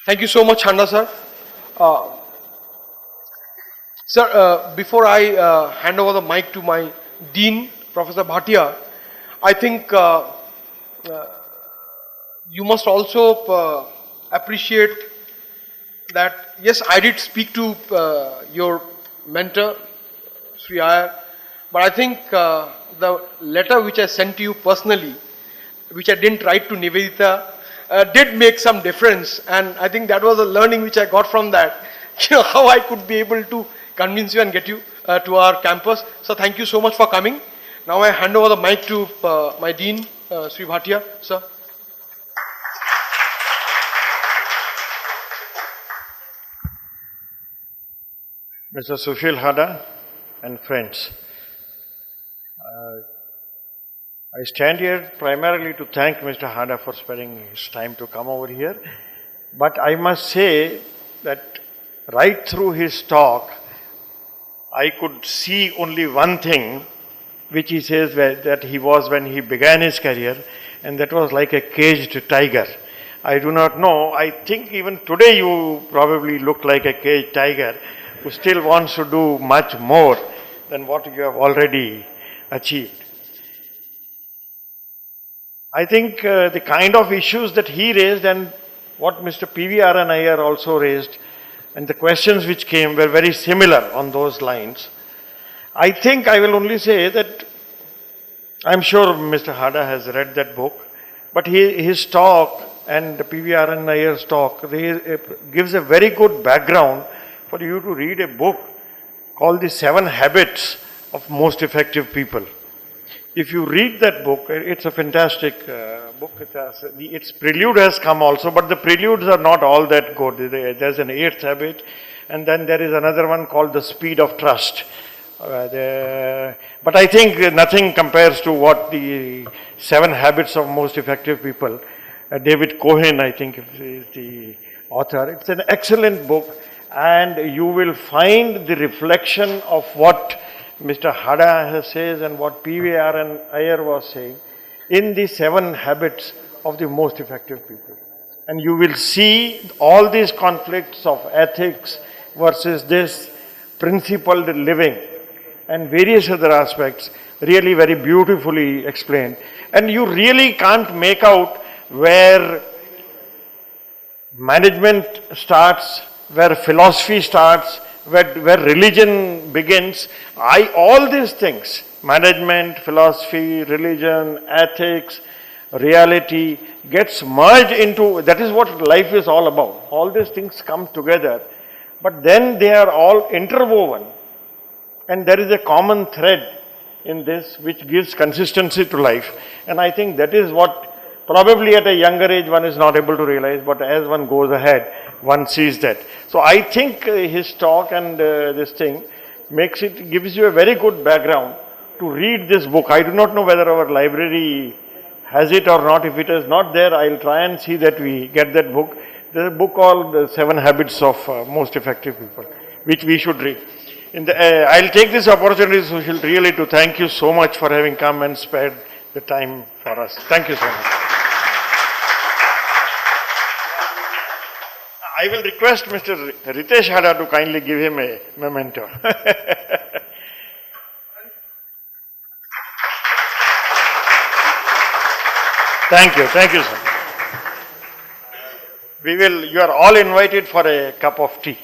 Thank you so much, Handa sir. Uh, Sir, before I hand over the mic to my Dean, Professor Bhatia, I think you must also appreciate that, yes, I did speak to your mentor, Sri Iyer, but I think the letter which I sent to you personally, which I didn't write to Nivedita, did make some difference, and I think that was a learning which I got from that. How I could be able to convince you and get you to our campus. So thank you so much for coming. Now I hand over the mic to my Dean, Sri Bhatia, sir. Mr Shushil Handa and friends, I stand here primarily to thank Mr Handa for spending his time to come over here, but I must say that right through his talk, I could see only one thing which he says that he was when he began his career, and that was like a caged tiger. I do not know, I think even today you probably look like a caged tiger who still wants to do much more than what you have already achieved. I think the kind of issues that he raised and what Mr. P.V.R. and Iyer also raised, and the questions which came were very similar on those lines. I think I will only say that I'm sure Mr. Handa has read that book, but his talk and the P.V.R. and Iyer's talk gives a very good background for you to read a book called The 7 Habits of Most Effective People. If you read that book, it's a fantastic book. Its prelude has come also, but the preludes are not all that good. There's an 8th habit, and then there is another one called The Speed of Trust. But I think nothing compares to what the 7 Habits of Most Effective People, David Cohen, I think, is the author. It's an excellent book, and you will find the reflection of what Mr. Handa says and what P.V.R. and Iyer was saying in the 7 habits of the most effective people. And you will see all these conflicts of ethics versus this principled living and various other aspects really very beautifully explained. And you really can't make out where management starts, where philosophy starts, where religion begins. All these things, management, philosophy, religion, ethics, reality, gets merged into, that is what life is all about. All these things come together, but then they are all interwoven, and there is a common thread in this which gives consistency to life. And I think that is what probably at a younger age one is not able to realize, but as one goes ahead, one sees that. So I think his talk and this thing gives you a very good background to read this book. I do not know whether our library has it or not. If it is not there, I'll try and see that we get that book. There's a book called The 7 Habits of Most Effective People, which we should read. I'll take this opportunity, Sushil, really to thank you so much for having come and spared the time for us. Thank you so much. I will request Mr. Ritesh Handa to kindly give him a memento. Thank you, sir. You are all invited for a cup of tea.